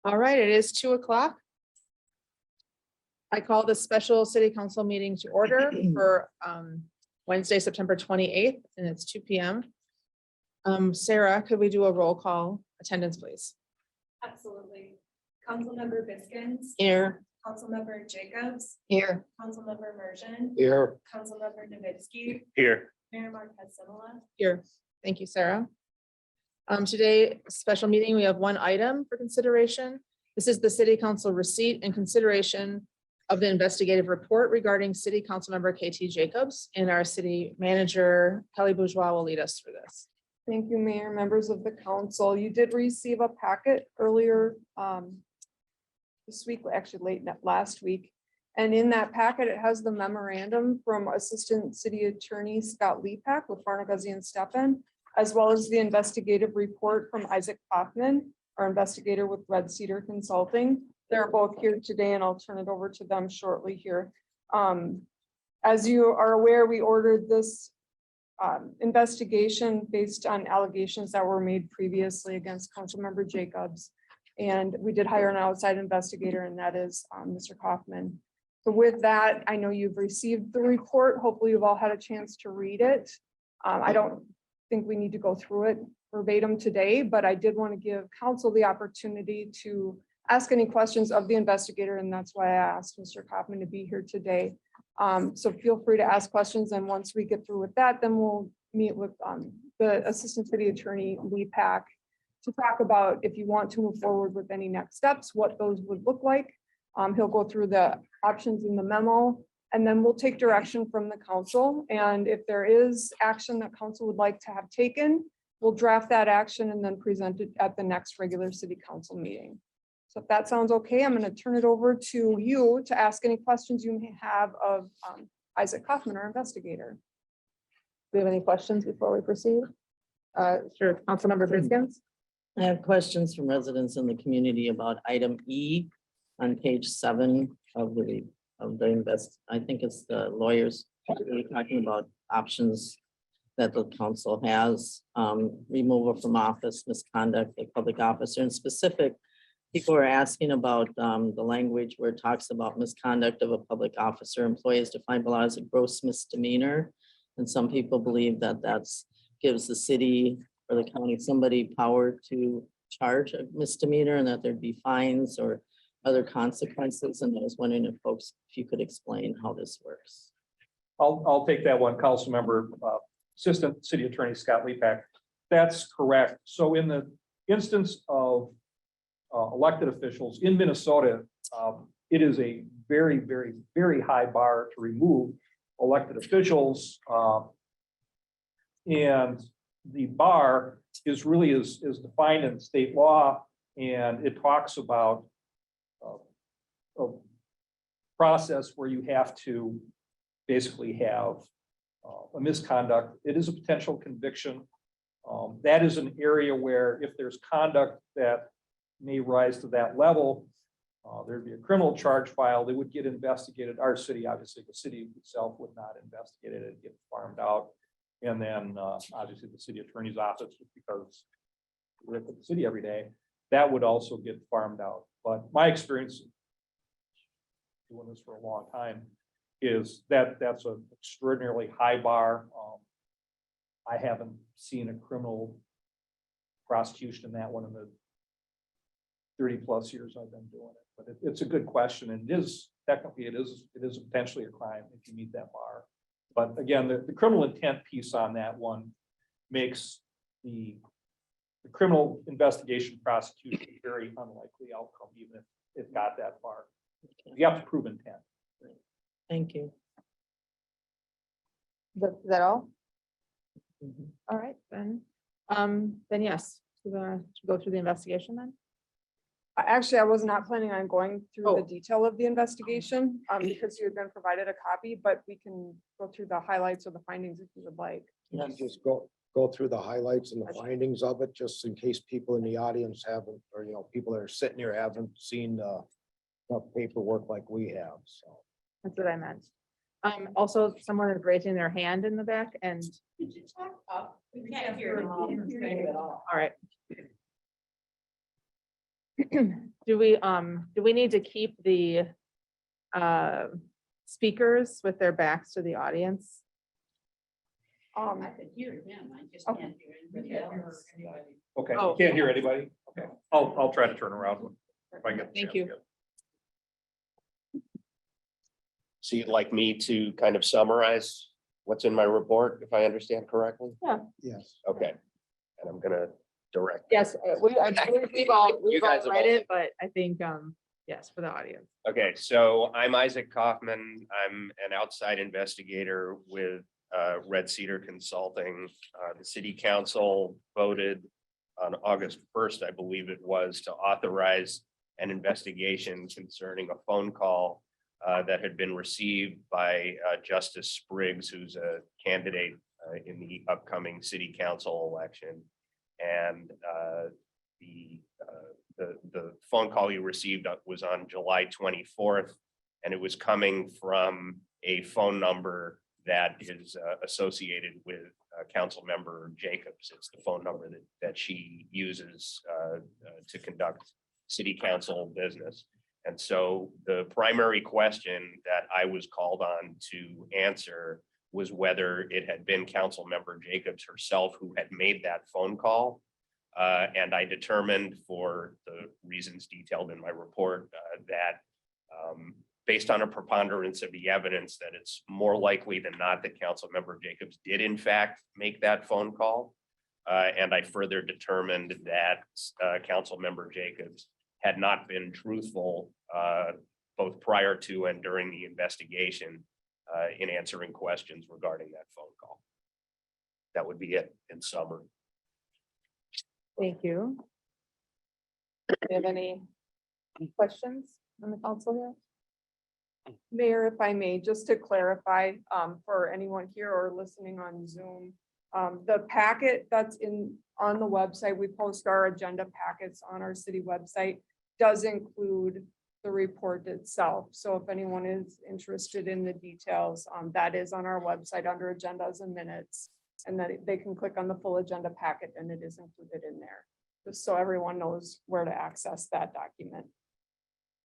All right, it is 2 o'clock. I call this special city council meeting to order for Wednesday, September 28th, and it's 2 p.m. Sarah, could we do a roll call attendance, please? Absolutely. Councilmember Biskins. Here. Councilmember Jacobs. Here. Councilmember Mergen. Here. Councilmember Novitsky. Here. Mayor Marquez Simula. Here. Thank you, Sarah. Today, special meeting, we have one item for consideration. This is the city council receipt and consideration of the investigative report regarding city council member Kt Jacobs, and our city manager Kelly Bourgeois will lead us through this. Thank you, Mayor, members of the council. You did receive a packet earlier this week, actually last week. And in that packet, it has the memorandum from Assistant City Attorney Scott Lepak with Farnaguzzi and Steffen, as well as the investigative report from Isaac Kaufman, our investigator with Red Cedar Consulting. They're both here today, and I'll turn it over to them shortly here. As you are aware, we ordered this investigation based on allegations that were made previously against Councilmember Jacobs. And we did hire an outside investigator, and that is Mr. Kaufman. So with that, I know you've received the report. Hopefully you've all had a chance to read it. I don't think we need to go through it verbatim today, but I did want to give council the opportunity to ask any questions of the investigator, and that's why I asked Mr. Kaufman to be here today. So feel free to ask questions, and once we get through with that, then we'll meet with the Assistant City Attorney Lepak to talk about if you want to move forward with any next steps, what those would look like. He'll go through the options in the memo, and then we'll take direction from the council. And if there is action that council would like to have taken, we'll draft that action and then present it at the next regular city council meeting. So if that sounds okay, I'm going to turn it over to you to ask any questions you may have of Isaac Kaufman, our investigator. Do we have any questions before we proceed? Sure, Councilmember Biskins. I have questions from residents in the community about item E on page 7 of the invest. I think it's the lawyers talking about options that the council has, removal from office, misconduct of public officer. In specific, people are asking about the language where it talks about misconduct of a public officer. Employee is defined by law as a gross misdemeanor, and some people believe that gives the city or the county somebody power to charge a misdemeanor, and that there'd be fines or other consequences. And I was wondering if you could explain how this works. I'll take that one, Councilmember, Assistant City Attorney Scott Lepak. That's correct. So in the instance of elected officials in Minnesota, it is a very, very, very high bar to remove elected officials. And the bar is really is defined in state law, and it talks about a process where you have to basically have a misconduct. It is a potential conviction. That is an area where if there's conduct that may rise to that level, there'd be a criminal charge filed. It would get investigated. Our city, obviously, the city itself would not investigate it. It'd get farmed out. And then obviously the city attorney's office, because we're at the city every day, that would also get farmed out. But my experience doing this for a long time is that that's an extraordinarily high bar. I haven't seen a criminal prosecution in that one in the 30+ years I've been doing it. But it's a good question, and it is technically it is potentially a crime if you meet that bar. But again, the criminal intent piece on that one makes the criminal investigation prosecution a very unlikely outcome, even if it got that far. You have to prove intent. Thank you. Is that all? All right, then yes, to go through the investigation then. Actually, I was not planning on going through Oh. the detail of the investigation because you had been provided a copy, but we can go through the highlights of the findings if you would like. Yes. You just go through the highlights and the findings of it, just in case people in the audience haven't, or people that are sitting here haven't seen the paperwork like we have. So That's what I meant. Also, someone is raising their hand in the back, and Could you talk up? We can't hear. all right. Do we need to keep the speakers with their backs to the audience? I could hear him, I just Okay. can't hear anybody else. Okay, Oh. you can't hear anybody? Okay, I'll try to turn around if I get. the Thank chance. you. So you'd like me to kind of summarize what's in my report, if I understand correctly? Yes. Okay, and I'm gonna direct. Yes, we've all You guys have read all- it, but I think, yes, for the audience. Okay, so I'm Isaac Kaufman. I'm an outside investigator with Red Cedar Consulting. The city council voted on August 1st, I believe it was, to authorize an investigation concerning a phone call that had been received by Justice Spriggs, who's a candidate in the upcoming city council election. And the phone call you received was on July 24th, and it was coming from a phone number that is associated with Councilmember Jacobs. It's the phone number that she uses to conduct city council business. And so the primary question that I was called on to answer was whether it had been Councilmember Jacobs herself who had made that phone call. And I determined, for the reasons detailed in my report, that based on a preponderance of the evidence, that it's more likely than not that Councilmember Jacobs did in fact make that phone call. And I further determined that Councilmember Jacobs had not been truthful both prior to and during the investigation in answering questions regarding that phone call. That would be it in summary. Thank you. Do you have any questions on the council here? Mayor, if I may, just to clarify, for anyone here or listening on Zoom, the packet that's on the website, we post our agenda packets on our city website, does include the report itself. So if anyone is interested in the details, that is on our website under agendas and minutes. And then they can click on the full agenda packet and it is included in there, just so everyone knows where to access that document.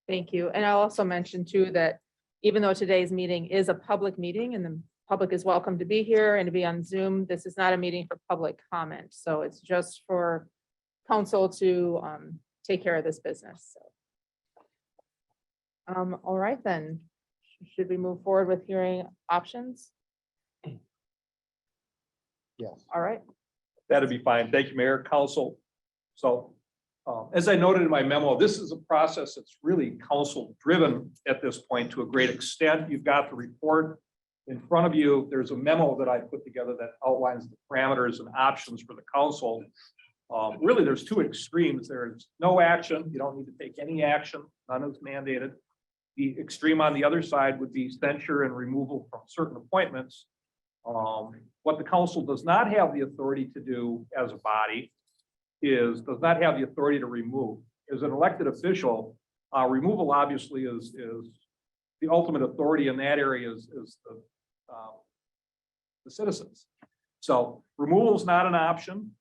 Thank you. And I'll also mention too that even though today's meeting is a public meeting and the public is welcome to be here and to be on Zoom, this is not a meeting for public comment. So it's just for council to take care of this business. So. All right, then. Should we move forward with hearing options? Yes. All right. That'd be fine. Thank you, Mayor, Council. So as I noted in my memo, this is a process that's really council driven at this point to a great extent. You've got the report in front of you. There's a memo that I put together that outlines the parameters and options for the council. Really, there's two extremes. There's no action. You don't need to take any action. None is mandated. The extreme on the other side would be censure and removal from certain appointments. What the council does not have the authority to do as a body does not have the authority to remove. As an elected official, removal obviously is the ultimate authority in that area is the citizens. So removal is not an option.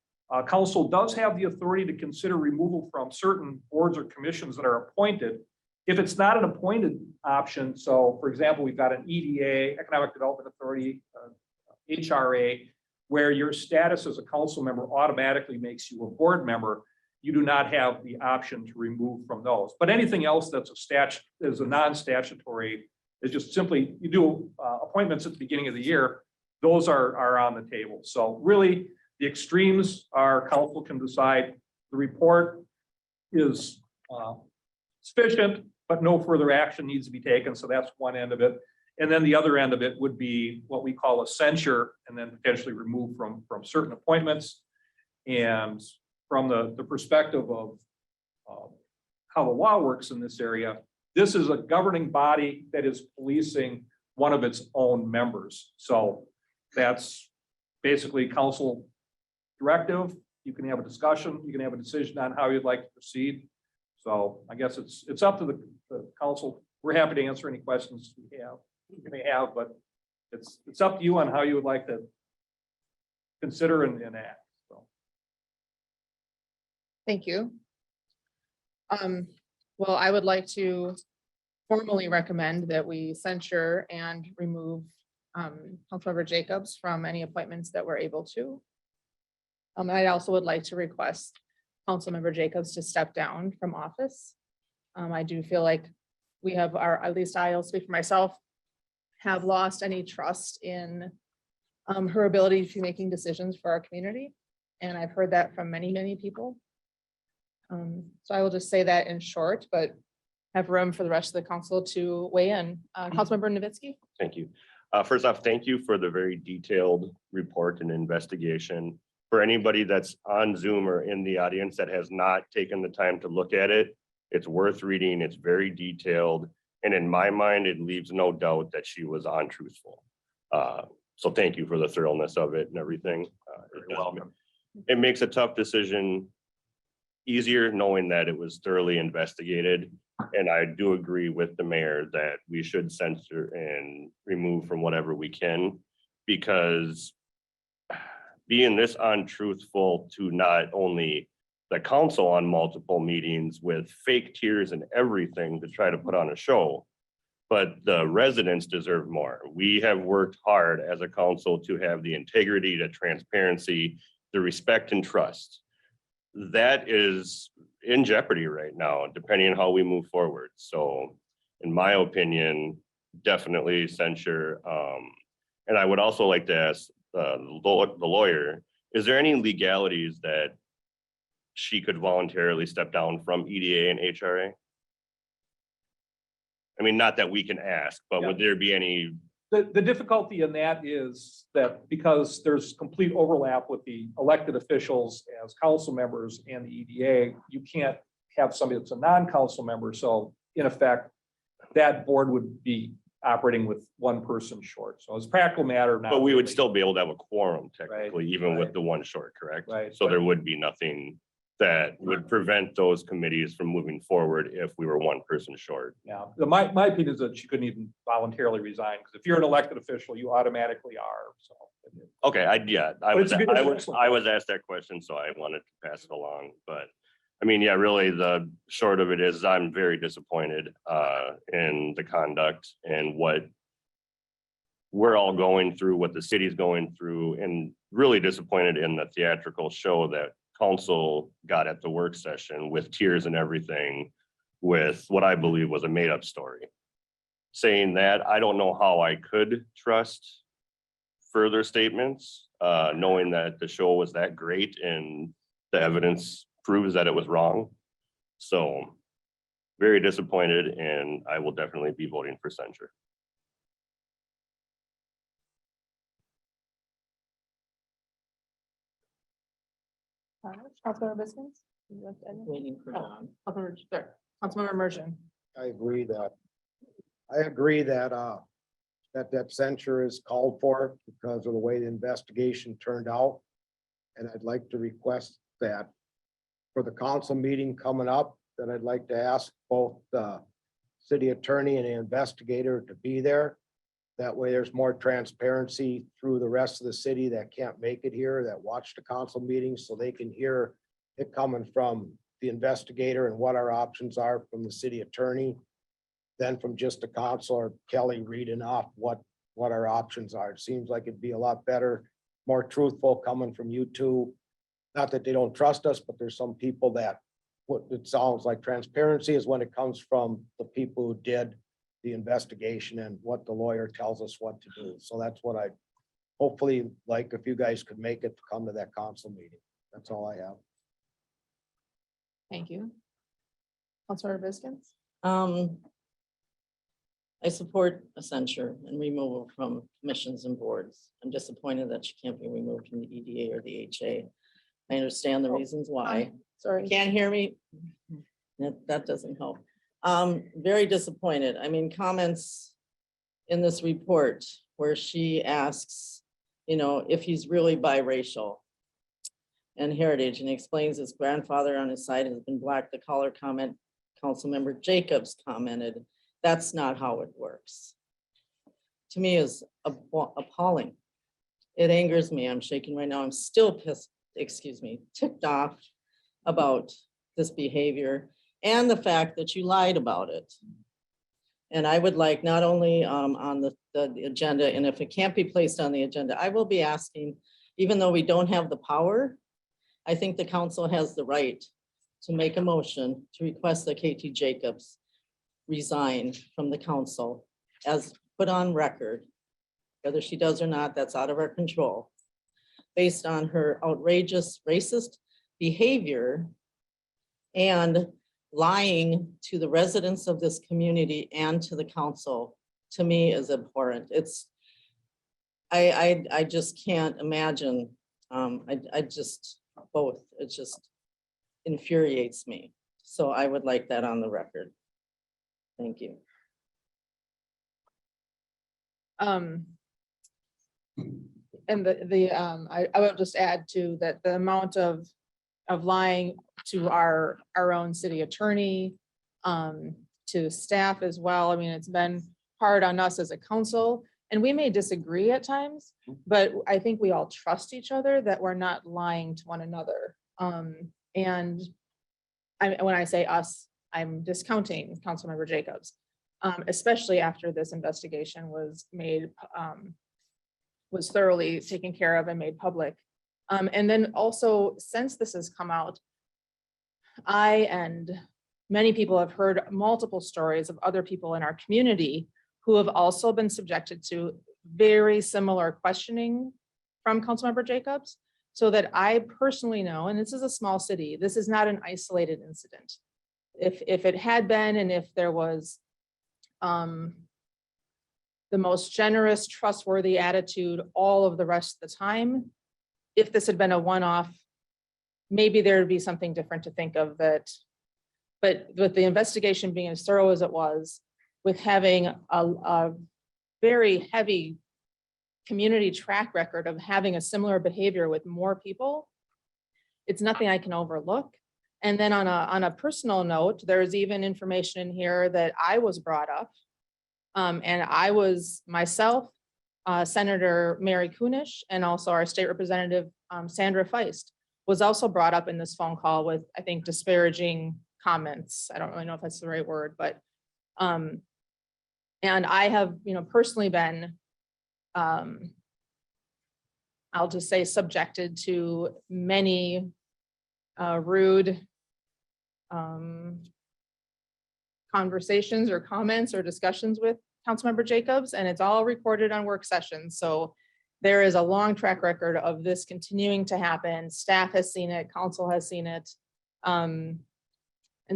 Council does have the authority to consider removal from certain boards or commissions that are appointed. If it's not an appointed option, so for example, we've got an EDA, Economic Development Authority, HRA, where your status as a council member automatically makes you a board member, you do not have the option to remove from those. But anything else that's a non-statutory, is just simply, you do appointments at the beginning of the year, those are on the table. So really, the extremes are council can decide the report is sufficient, but no further action needs to be taken. So that's one end of it. And then the other end of it would be what we call a censure and then potentially remove from certain appointments. And from the perspective of how the law works in this area, this is a governing body that is policing one of its own members. So that's basically council directive. You can have a discussion, you can have a decision on how you'd like to proceed. So I guess it's up to the council. We're happy to answer any questions you may have, but it's up to you on how you would like to consider and act. So. Thank you. Well, I would like to formally recommend that we censure and remove Councilmember Jacobs from any appointments that we're able to. I also would like to request Councilmember Jacobs to step down from office. I do feel like we have at least I'll speak for myself, have lost any trust in her ability to be making decisions for our community. And I've heard that from many, many people. So I will just say that in short, but have room for the rest of the council to weigh in. Councilmember Novitsky? Thank you. First off, thank you for the very detailed report and investigation. For anybody that's on Zoom or in the audience that has not taken the time to look at it, it's worth reading. It's very detailed. And in my mind, it leaves no doubt that she was untruthful. So thank you for the thoroughness of it and everything. You're welcome. It makes a tough decision easier knowing that it was thoroughly investigated. And I do agree with the mayor that we should censor and remove from whatever we can, because being this untruthful to not only the council on multiple meetings with fake tears and everything to try to put on a show, but the residents deserve more. We have worked hard as a council to have the integrity, the transparency, the respect and trust. That is in jeopardy right now, depending on how we move forward. So in my opinion, definitely censure. And I would also like to ask the lawyer, is there any legalities that she could voluntarily step down from EDA and HRA? I mean, not that we can ask, but would there be any? The difficulty in that is that because there's complete overlap with the elected officials as council members and the EDA, you can't have somebody that's a non-council member. So in effect, that board would be operating with one person short. So as a practical matter, not. But we would really. still be able to have a quorum technically, even with right. the one short, correct? Right. So there would be nothing that would prevent those committees from moving forward if we were one person short. Yeah, my opinion is that she couldn't even voluntarily resign, because if you're an elected official, you automatically are, so. Okay, I But it's a good issue. I was asked that question, so I wanted to pass it along, but I mean, yeah, really the short of it is I'm very disappointed in the conduct and what we're all going through, what the city's going through, and really disappointed in the theatrical show that council got at the work session with tears and everything, with what I believe was a made up story. Saying that, I don't know how I could trust further statements, knowing that the show was that great and the evidence proves that it was wrong. So very disappointed, and I will definitely be voting for censure. Councilmember Biskins? You want to add anything? Waiting for Don. Councilmember Immersion. I agree that that censure is called for because of the way the investigation turned out. And I'd like to request that for the council meeting coming up, that I'd like to ask both the city attorney and the investigator to be there. That way there's more transparency through the rest of the city that can't make it here, that watch the council meetings, so they can hear it coming from the investigator and what our options are from the city attorney. Then from just a counselor, Kelly reading off what our options are. It seems like it'd be a lot better, more truthful coming from you two. Not that they don't trust us, but there's some people that what it sounds like transparency is when it comes from the people who did the investigation and what the lawyer tells us what to do. So that's what I hopefully like if you guys could make it to come to that council meeting. That's all I have. Thank you. Councilmember Biskins? I support a censure and removal from commissions and boards. I'm disappointed that she can't be removed from the EDA or the HA. I understand the reasons why. Sorry. Can't hear me? That doesn't help. Very disappointed. I mean, comments in this report where she asks, you know, if he's really biracial and heritage, and explains his grandfather on his side has been black. The caller comment, Councilmember Jacobs commented, that's not how it works. To me is appalling. It angers me. I'm shaking right now. I'm still pissed, ticked off about this behavior. and the fact that you lied about it. And I would like not only on the agenda, and if it can't be placed on the agenda, I will be asking, even though we don't have the power, I think the council has the right to make a motion to request that Kt Jacobs resign from the council as put on record. Whether she does or not, that's out of our control. Based on her outrageous racist behavior and lying to the residents of this community and to the council, to me is abhorrent. It's, I just can't imagine. I just, both, it just infuriates me. So I would like that on the record. Thank you. And I will just add to that the amount of lying to our own city attorney, to staff as well. I mean, it's been hard on us as a council, and we may disagree at times, but I think we all trust each other that we're not lying to one another. And when I say us, I'm discounting Councilmember Jacobs, especially after this investigation was made, was thoroughly taken care of and made public. And then also, since this has come out, I and many people have heard multiple stories of other people in our community who have also been subjected to very similar questioning from Councilmember Jacobs. So that I personally know, and this is a small city, this is not an isolated incident. If it had been, and if there was the most generous, trustworthy attitude all of the rest of the time, if this had been a one-off, maybe there'd be something different to think of that. But with the investigation being as thorough as it was, with having a very heavy community track record of having a similar behavior with more people, it's nothing I can overlook. And then on a personal note, there's even information in here that I was brought up. And I was myself, Senator Mary Kunish, and also our state representative, Sandra Feist, was also brought up in this phone call with, I think, disparaging comments. I don't really know if that's the right word, but and I have, personally been, I'll just say, subjected to many rude conversations or comments or discussions with Councilmember Jacobs, and it's all recorded on work sessions. So there is a long track record of this continuing to happen. Staff has seen it, council has seen it. And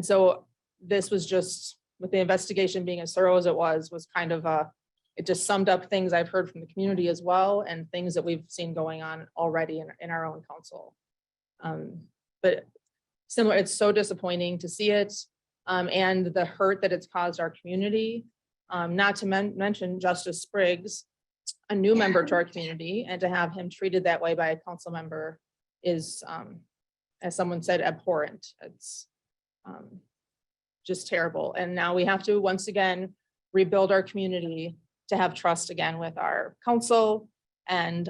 so this was just, with the investigation being as thorough as it was kind of it just summed up things I've heard from the community as well, and things that we've seen going on already in our own council. But similar, it's so disappointing to see it, and the hurt that it's caused our community. Not to mention Justice Spriggs, a new member to our community, and to have him treated that way by a council member is, as someone said, abhorrent. It's just terrible. And now we have to once again rebuild our community to have trust again with our council, and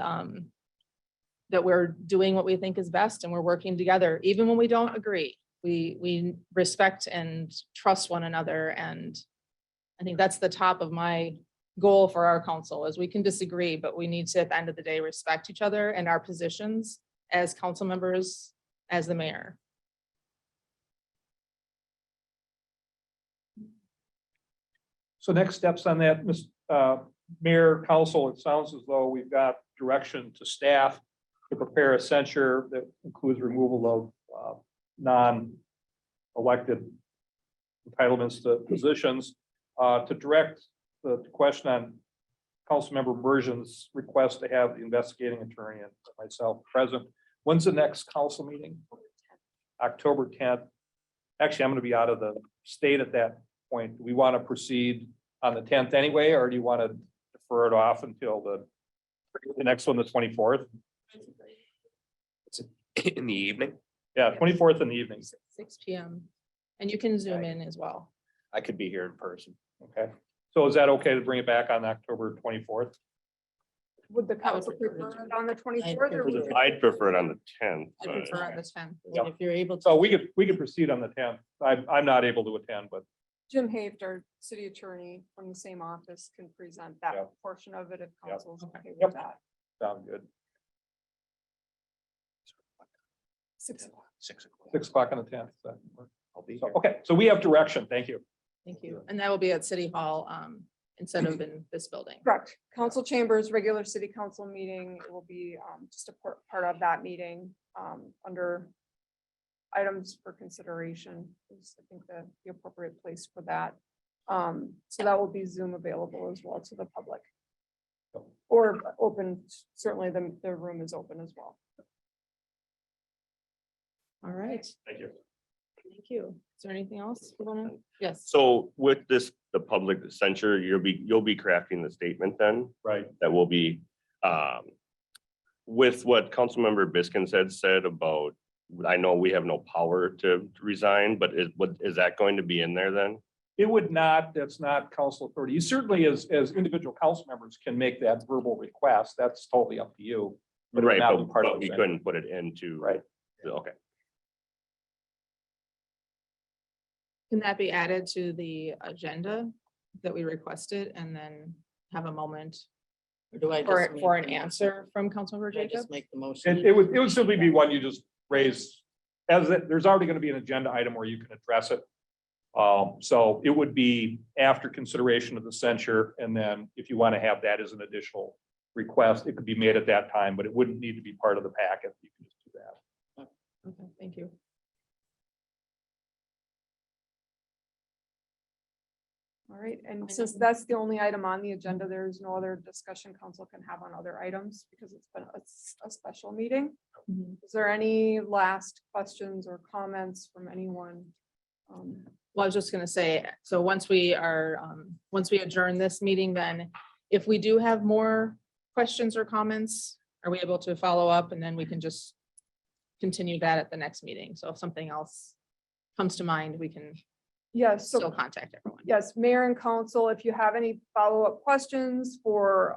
that we're doing what we think is best, and we're working together even when we don't agree. We respect and trust one another, and I think that's the top of my goal for our council. Is we can disagree, but we need to, at the end of the day, respect each other and our positions as council members, as the mayor. So next steps on that, Mayor, Council, it sounds as though we've got direction to staff to prepare a censure that includes removal of non-elected entitlements to positions, to direct the question on Councilmember Mergen's request to have the investigating attorney and myself present. When's the next council meeting? October 10th. Actually, I'm going to be out of the state at that point. Do we want to proceed on the 10th anyway, or do you want to defer it off until the next one, the 24th? It's in the evening. Yeah, 24th in the evening. 6 p.m. And you can zoom in as well. I could be here in person. Okay. So is that okay to bring it back on October 24th? Would the council prefer it on the 24th? or would- I'd prefer it on the 10th. I prefer on the 10th. And if you're able to. So we could proceed on the 10th. I'm not able to attend, but Jim Haft, our city attorney from the same office, can present that Yep. portion of it if Yep. council's okay Yep. with that. sound good. 6 o'clock. 6 o'clock on the 10th. I'll be So, here. okay, so we have direction. Thank you. Thank you. And that will be at City Hall instead of in this building. Correct. Council chambers, regular city council meeting, it will be just a part of that meeting under items for consideration is, I think, the appropriate place for that. So that will be Zoom available as well to the public. Or open, certainly the room is open as well. All right, Thank you. thank you. Is there anything else? you wanna- Yes. So with this, the public censure, you'll be crafting the statement then? Right. That will be, with what Councilmember Biskins had said about, I know we have no power to resign, but is that going to be in there then? It would not, that's not council authority. You certainly, as individual council members, can make that verbal request. That's totally up to you. But it would Right, not be part of but the we thing. couldn't put it into. Right. Okay. Can that be added to the agenda that we requested and then have a moment Or do I for just make for an the motion? answer from Councilmember Do I just Jacobs? make the motion? It would simply be one you just raise, there's already going to be an agenda item where you can address it. So it would be after consideration of the censure, and then if you want to have that as an additional request, it could be made at that time, but it wouldn't need to be part of the packet. You can just do that. Okay, thank you. All right, and since that's the only item on the agenda, there is no other discussion council can have on other items because it's been a special meeting. Is there any last questions or comments from anyone? Well, I was just gonna say, so once we adjourn this meeting, then if we do have more questions or comments, are we able to follow up and then we can just continue that at the next meeting? So if something else comes to mind, we can Yes, still so contact everyone. yes, mayor and council, if you have any follow-up questions for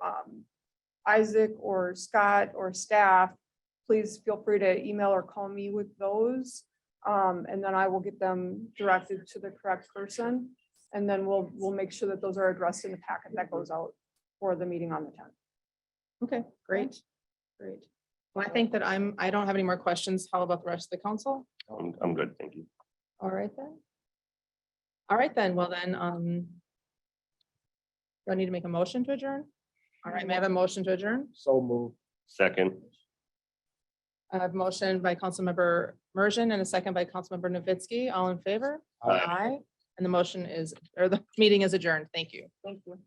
Isaac or Scott or staff, please feel free to email or call me with those. And then I will get them directed to the correct person. And then we'll make sure that those are addressed in the packet that goes out for the meeting on the 10th. Okay, great, great. Well, I think that I don't have any more questions. How about the rest of the council? I'm good, thank you. All right then. All right then, well then, do I need to make a motion to adjourn? All right, may I have a motion to adjourn? So move. Second, I have a motion by Councilmember Merjan and a second by Councilmember Novitsky. All in favor? Aye. And the motion is, or the meeting is adjourned. Thank you. Thank you.